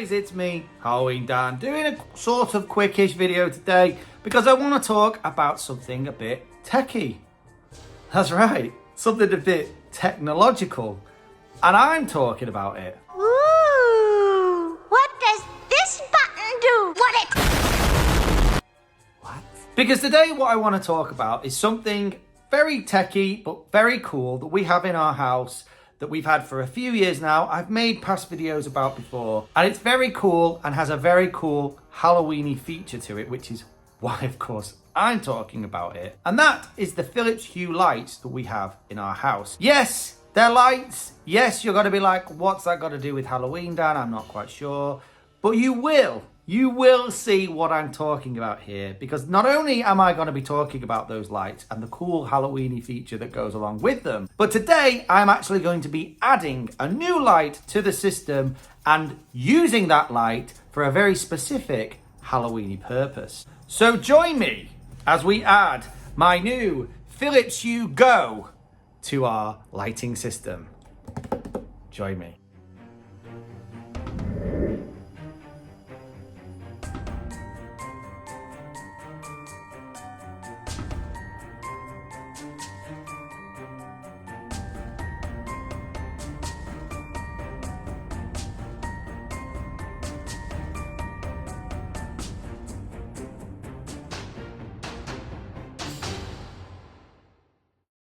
guys, it's me, Huelloween Dan, doing a sort of quickish video today because I want to talk about something a bit techie. That's right, something a bit technological, and I'm talking about it. Ooh, what does this button do? What? Because today what I want to talk about is something very techie but very cool that we have in our house that we've had for a few years now. I've made past videos about before, and it's very cool and has a very cool Halloweeny feature to it, which is why, of course, I'm talking about it. And that is the Philips Hue lights that we have in our house. Yes, they're lights. Yes, you're going to be like, what's that got to do with Halloween, Dan? I'm not quite sure. But you will see what I'm talking about here, because not only am I going to be talking about those lights and the cool Halloweeny feature that goes along with them, but today I'm actually going to be adding a new light to the system and using that light for a very specific Halloweeny purpose. So join me as we add my new Philips Hue Go to our lighting system. Join me.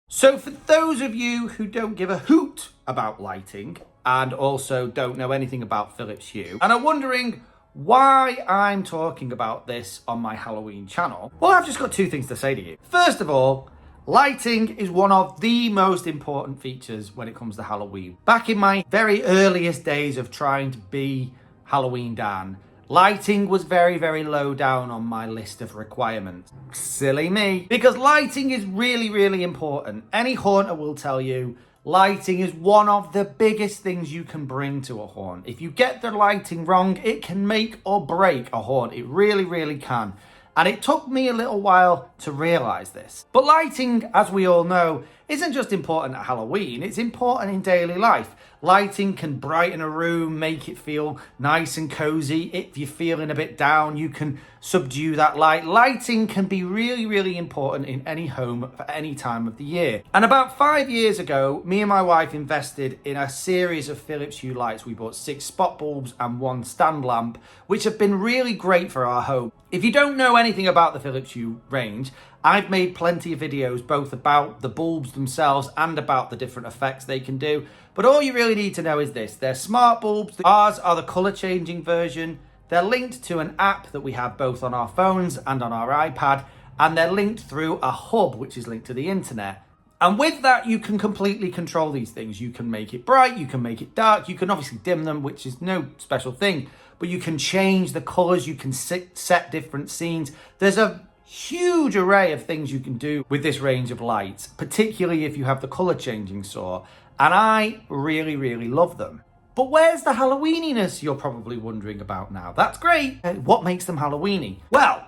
So for those of you who don't give a hoot about lighting and also don't know anything about Philips Hue and are wondering why I'm talking about this on my Halloween channel, well, I've just got two things to say to you. First of all, lighting is one of the most important features when it comes to Halloween. Back in my very earliest days of trying to be Huelloween Dan, lighting was very, very low down on my list of requirements. Silly me. Because lighting is really, really important. Any haunter will tell you lighting is one of the biggest things you can bring to a haunt. If you get the lighting wrong, it can make or break a haunt. It really, really can. And it took me a little while to realise this. But lighting, as we all know, isn't just important at Halloween, it's important in daily life. Lighting can brighten a room, make it feel nice and cosy. If you're feeling a bit down, you can subdue that light. Lighting can be really, really important in any home for any time of the year. And about 5 years ago, me and my wife invested in a series of Philips Hue lights. We bought 6 spot bulbs and 1 stand lamp, which have been really great for our home. If you don't know anything about the Philips Hue range, I've made plenty of videos both about the bulbs themselves and about the different effects they can do. But all you really need to know is this. They're smart bulbs. Ours are the colour changing version. They're linked to an app that we have both on our phones and on our iPad. And they're linked through a hub, which is linked to the internet. And with that, you can completely control these things. You can make it bright, you can make it dark, you can obviously dim them, which is no special thing. But you can change the colours, you can set different scenes. There's a huge array of things you can do with this range of lights, particularly if you have the colour changing saw, and I really, really love them. But where's the Halloweeniness, you're probably wondering about now? That's great. What makes them Halloweeny? Well,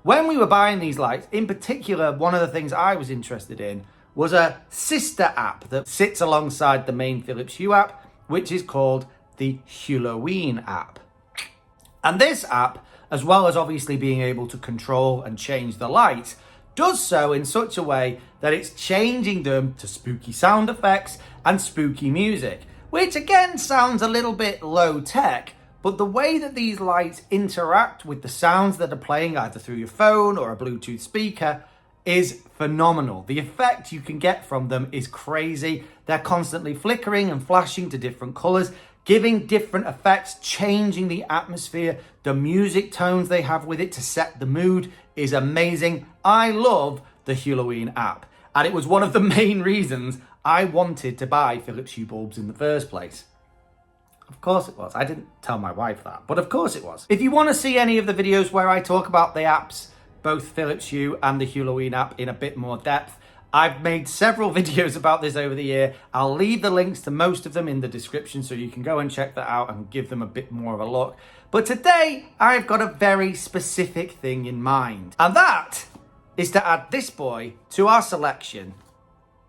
when we were buying these lights, in particular, one of the things I was interested in was a sister app that sits alongside the main Philips Hue app, which is called the Huelloween app. And this app, as well as obviously being able to control and change the lights, does so in such a way that it's changing them to spooky sound effects and spooky music, which again sounds a little bit low tech, but the way that these lights interact with the sounds that are playing either through your phone or a Bluetooth speaker is phenomenal. The effect you can get from them is crazy. They're constantly flickering and flashing to different colors, giving different effects, changing the atmosphere. The music tones they have with it to set the mood is amazing. I love the Huelloween app, and it was one of the main reasons I wanted to buy Philips Hue bulbs in the first place. Of course it was. I didn't tell my wife that, but of course it was. If you want to see any of the videos where I talk about the apps, both Philips Hue and the Huelloween app, in a bit more depth, I've made several videos about this over the year. I'll leave the links to most of them in the description so you can go and check that out and give them a bit more of a look. But today, I've got a very specific thing in mind. And that is to add this boy to our selection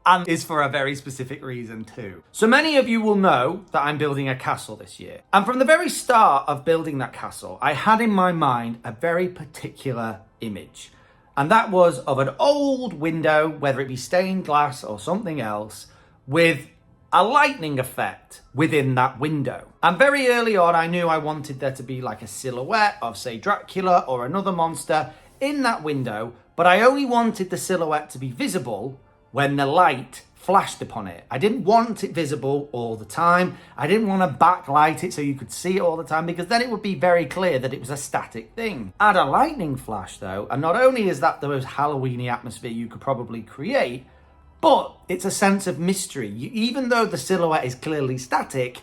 and is for a very specific reason too. So many of you will know that I'm building a castle this year. And from the very start of building that castle, I had in my mind a very particular image. And that was of an old window, whether it be stained glass or something else, with a lightning effect within that window. And very early on, I knew I wanted there to be like a silhouette of, say, Dracula or another monster in that window, but I only wanted the silhouette to be visible when the light flashed upon it. I didn't want it visible all the time. I didn't want to backlight it so you could see it all the time, because then it would be very clear that it was a static thing. Add a lightning flash though, and not only is that the most Halloweeny atmosphere you could probably create, but it's a sense of mystery. Even though the silhouette is clearly static,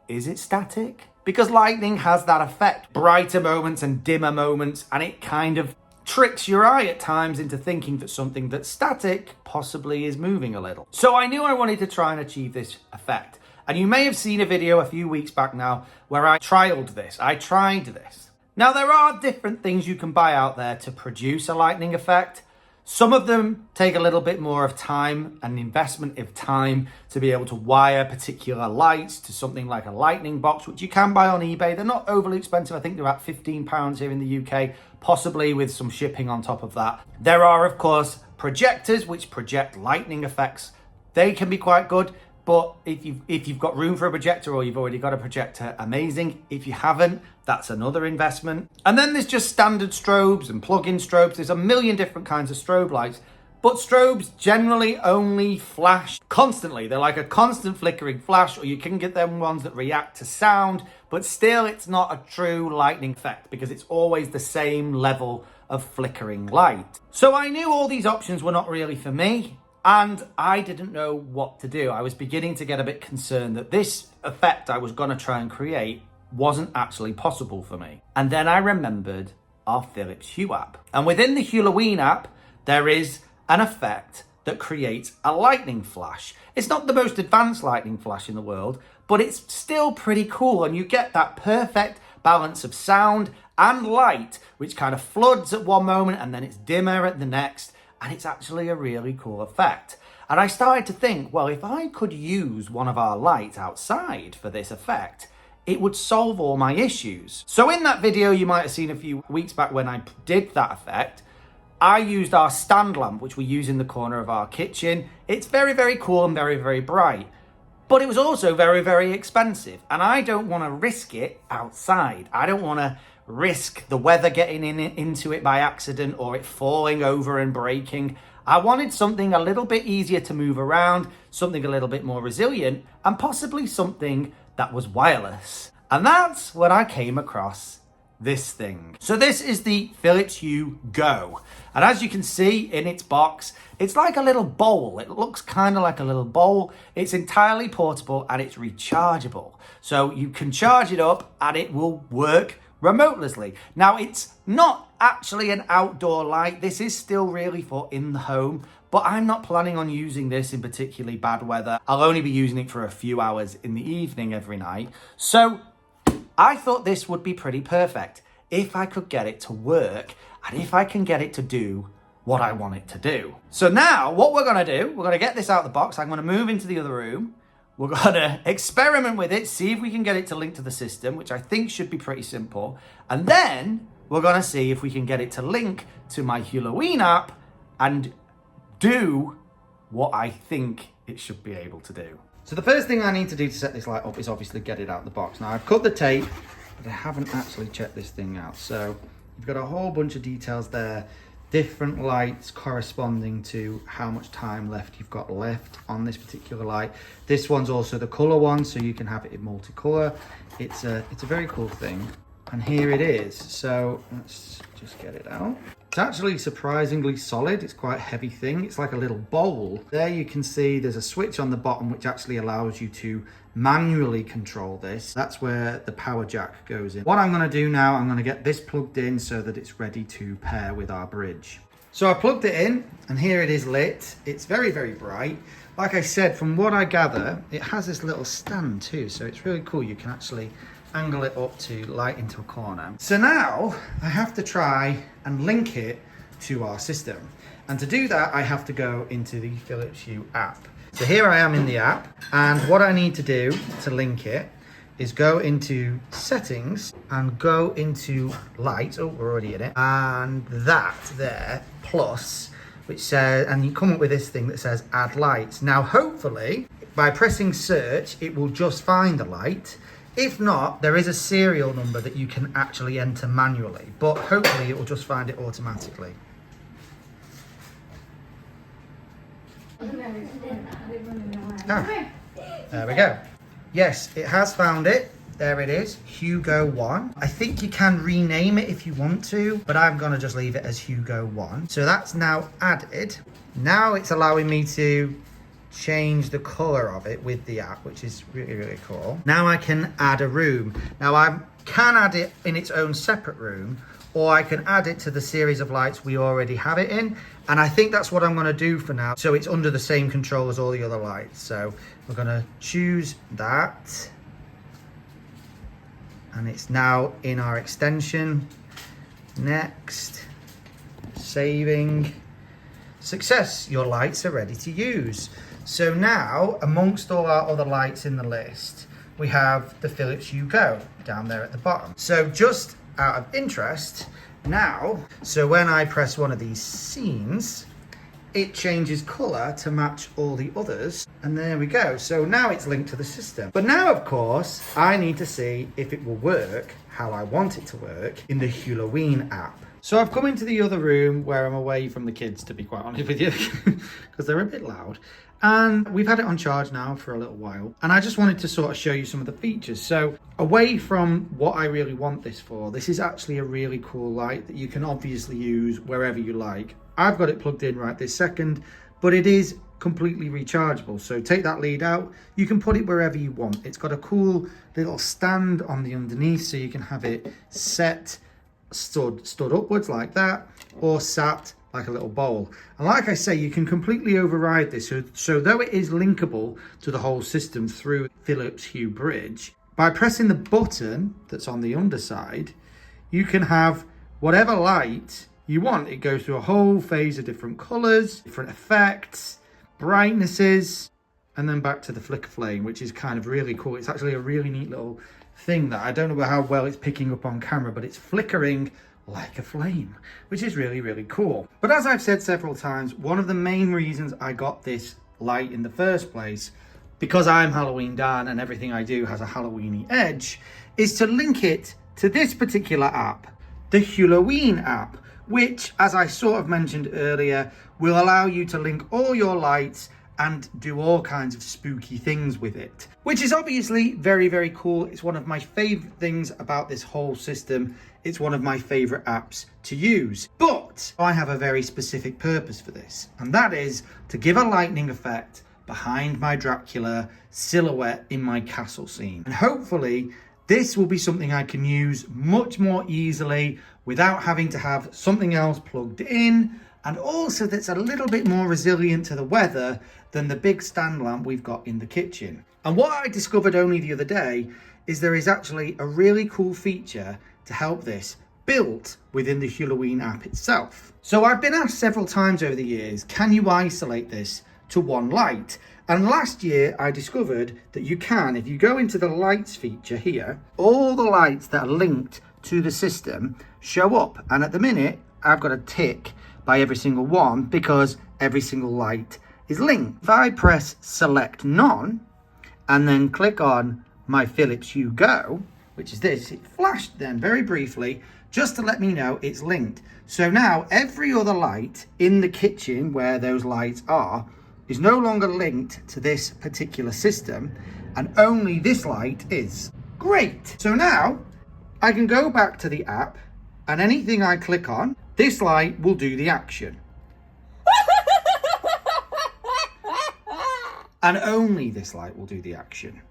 is it static? Because lightning has that effect. Brighter moments and dimmer moments, and it kind of tricks your eye at times into thinking that something that's static possibly is moving a little. So I knew I wanted to try and achieve this effect. And you may have seen a video a few weeks back now where I tried this. Now there are different things you can buy out there to produce a lightning effect. Some of them take a little bit more of time and investment of time to be able to wire particular lights to something like a lightning box, which you can buy on eBay. They're not overly expensive. I think they're about £15 here in the UK, possibly with some shipping on top of that. There are, of course, projectors which project lightning effects. They can be quite good, but if you've got room for a projector or you've already got a projector, amazing. If you haven't, that's another investment. And then there's just standard strobes and plug-in strobes. There's a million different kinds of strobe lights, but strobes generally only flash constantly. They're like a constant flickering flash, or you can get them ones that react to sound, but still it's not a true lightning effect because it's always the same level of flickering light. So I knew all these options were not really for me, and I didn't know what to do. I was beginning to get a bit concerned that this effect I was going to try and create wasn't actually possible for me. And then I remembered our Philips Hue app. And within the Huelloween app, there is an effect that creates a lightning flash. It's not the most advanced lightning flash in the world, but it's still pretty cool. And you get that perfect balance of sound and light, which kind of floods at one moment and then it's dimmer at the next. And it's actually a really cool effect. And I started to think, well, if I could use one of our lights outside for this effect, it would solve all my issues. So in that video you might have seen a few weeks back when I did that effect, I used our stand lamp, which we use in the corner of our kitchen. It's very, very cool and very, very bright. But it was also very, very expensive. And I don't want to risk it outside. I don't want to risk the weather getting into it by accident or it falling over and breaking. I wanted something a little bit easier to move around, something a little bit more resilient, and possibly something that was wireless. And that's when I came across this thing. So this is the Philips Hue Go. And as you can see in its box, it's like a little bowl. It looks kind of like a little bowl. It's entirely portable and it's rechargeable. So you can charge it up and it will work remotely. Now it's not actually an outdoor light. This is still really for in the home, but I'm not planning on using this in particularly bad weather. I'll only be using it for a few hours in the evening every night. So I thought this would be pretty perfect if I could get it to work and if I can get it to do what I want it to do. So now what we're going to do, we're going to get this out of the box. I'm going to move into the other room. We're going to experiment with it, see if we can get it to link to the system, which I think should be pretty simple. And then we're going to see if we can get it to link to my Huelloween app and do what I think it should be able to do. So the first thing I need to do to set this light up is obviously get it out of the box. Now I've cut the tape, but I haven't actually checked this thing out. So you've got a whole bunch of details there, different lights corresponding to how much time left you've got left on this particular light. This one's also the color one, so you can have it in multicolor. It's a very cool thing. And here it is. So let's just get it out. It's actually surprisingly solid. It's quite a heavy thing. It's like a little bowl. There you can see there's a switch on the bottom which actually allows you to manually control this. That's where the power jack goes in. What I'm going to do now, I'm going to get this plugged in so that it's ready to pair with our bridge. So I plugged it in and here it is lit. It's very, very bright. Like I said, from what I gather, it has this little stand too. So it's really cool. You can actually angle it up to light into a corner. So now I have to try and link it to our system. And to do that, I have to go into the Philips Hue app. So here I am in the app, and what I need to do to link it is go into settings and go into light. Oh, we're already in it. And that there, plus, which says, and you come up with this thing that says add lights. Now, hopefully, by pressing search, it will just find the light. If not, there is a serial number that you can actually enter manually, but hopefully it will just find it automatically. Ah, there we go. Yes, it has found it. There it is, Hue Go 1. I think you can rename it if you want to, but I'm gonna just leave it as Hue Go 1. So that's now added. Now it's allowing me to change the color of it with the app, which is really, really cool. Now I can add a room. Now I can add it in its own separate room, or I can add it to the series of lights we already have it in. And I think that's what I'm gonna do for now. So it's under the same control as all the other lights. So we're gonna choose that. And it's now in our extension. Next, saving. Success, your lights are ready to use. So now, amongst all our other lights in the list, we have the Philips Hue Go down there at the bottom. So just out of interest, now, so when I press one of these scenes, it changes color to match all the others. And there we go. So now it's linked to the system. But now, of course, I need to see if it will work how I want it to work in the Huelloween app. So I've come into the other room where I'm away from the kids, to be quite honest with you, because they're a bit loud. And we've had it on charge now for a little while. And I just wanted to sort of show you some of the features. So away from what I really want this for, this is actually a really cool light that you can obviously use wherever you like. I've got it plugged in right this second, but it is completely rechargeable. So take that lead out, you can put it wherever you want. It's got a cool little stand on the underneath, so you can have it set, stood upwards like that, or sat like a little bowl. And like I say, you can completely override this. So though it is linkable to the whole system through Philips Hue Bridge, by pressing the button that's on the underside, you can have whatever light you want. It goes through a whole phase of different colors, different effects, brightnesses, and then back to the flicker flame, which is kind of really cool. It's actually a really neat little thing that I don't know how well it's picking up on camera, but it's flickering like a flame, which is really, really cool. But as I've said several times, one of the main reasons I got this light in the first place, because I'm Halloween Dan and everything I do has a Halloweeny edge, is to link it to this particular app, the Huelloween app, which, as I sort of mentioned earlier, will allow you to link all your lights and do all kinds of spooky things with it, which is obviously very, very cool. It's one of my favorite things about this whole system. It's one of my favorite apps to use, but I have a very specific purpose for this, and that is to give a lightning effect behind my Dracula silhouette in my castle scene. And hopefully this will be something I can use much more easily without having to have something else plugged in, and also that's a little bit more resilient to the weather than the big stand lamp we've got in the kitchen. And what I discovered only the other day is there is actually a really cool feature to help this built within the Huelloween app itself. So I've been asked several times over the years, can you isolate this to one light? And last year I discovered that you can. If you go into the lights feature here, all the lights that are linked to the system show up. And at the minute, I've got a tick by every single one because every single light is linked. If I press select none and then click on my Philips Hue Go, which is this, it flashed then very briefly just to let me know it's linked. So now every other light in the kitchen where those lights are is no longer linked to this particular system, and only this light is. Great. So now I can go back to the app, and anything I click on, this light will do the action. And only this light will do the action.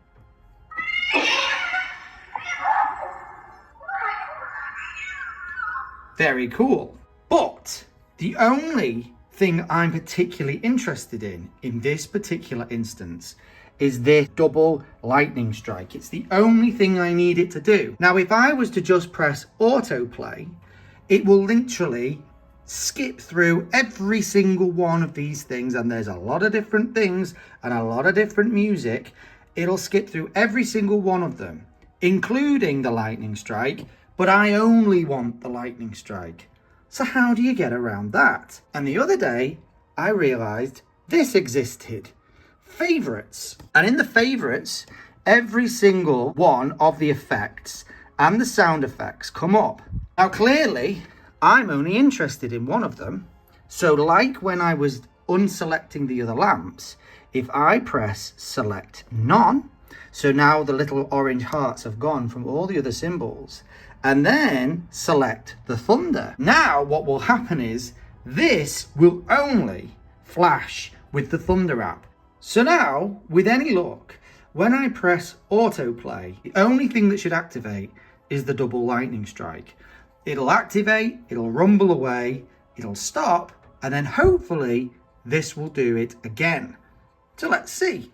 Very cool. But the only thing I'm particularly interested in this particular instance is this double lightning strike. It's the only thing I need it to do. Now, if I was to just press autoplay, it will literally skip through every single one of these things, and there's a lot of different things and a lot of different music. It'll skip through every single one of them, including the lightning strike, but I only want the lightning strike. So how do you get around that? And the other day, I realised this existed. Favourites. And in the favourites, every single one of the effects and the sound effects come up. Now clearly, I'm only interested in one of them. So like when I was unselecting the other lamps, if I press select none, so now the little orange hearts have gone from all the other symbols, and then select the thunder. Now what will happen is this will only flash with the thunder app. So now, with any luck, when I press autoplay, the only thing that should activate is the double lightning strike. It'll activate, it'll rumble away, it'll stop, and then hopefully this will do it again. So let's see.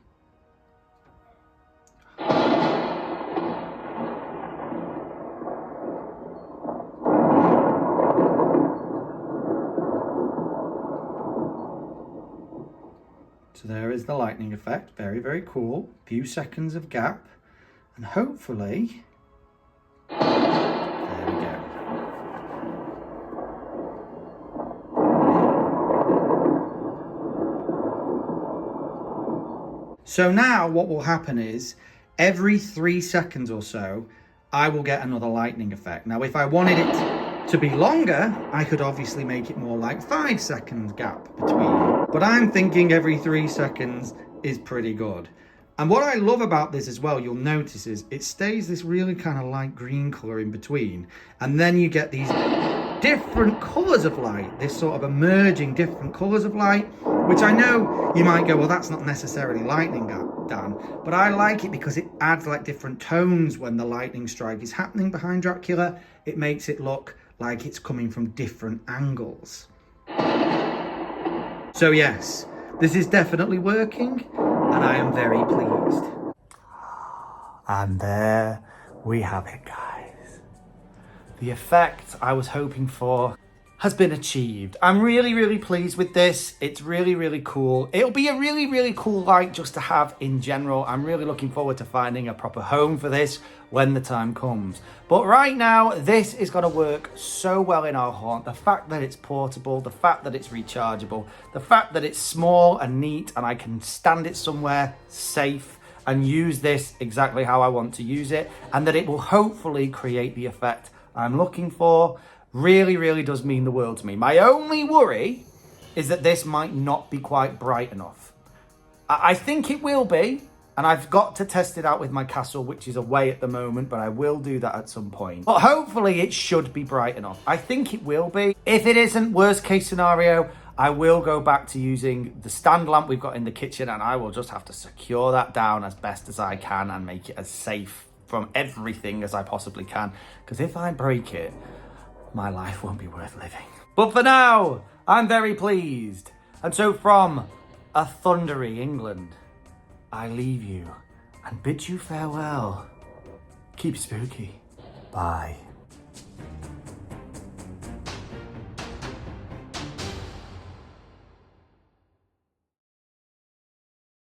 So there is the lightning effect, very, very cool. Few seconds of gap, and hopefully, there we go. So now what will happen is, every 3 seconds or so, I will get another lightning effect. Now, if I wanted it to be longer, I could obviously make it more like 5 seconds gap between. But I'm thinking every 3 seconds is pretty good. And what I love about this as well, you'll notice, is it stays this really kind of light green colour in between. And then you get these different colours of light, this sort of emerging different colours of light, which I know you might go, well, that's not necessarily lightning, Dan. But I like it because it adds like different tones when the lightning strike is happening behind Dracula. It makes it look like it's coming from different angles. So yes, this is definitely working, and I am very pleased. And there we have it, guys. The effect I was hoping for has been achieved. I'm really, really pleased with this. It's really, really cool. It'll be a really, really cool light just to have in general. I'm really looking forward to finding a proper home for this when the time comes. But right now, this is gonna work so well in our haunt. The fact that it's portable, the fact that it's rechargeable, the fact that it's small and neat and I can stand it somewhere safe and use this exactly how I want to use it, and that it will hopefully create the effect I'm looking for, really, really does mean the world to me. My only worry is that this might not be quite bright enough. I think it will be, and I've got to test it out with my castle, which is away at the moment, but I will do that at some point. But hopefully it should be bright enough. I think it will be. If it isn't, worst case scenario, I will go back to using the stand lamp we've got in the kitchen, and I will just have to secure that down as best as I can and make it as safe from everything as I possibly can. Because if I break it, my life won't be worth living. But for now, I'm very pleased. And so from a thundery England, I leave you and bid you farewell. Keep spooky. Bye.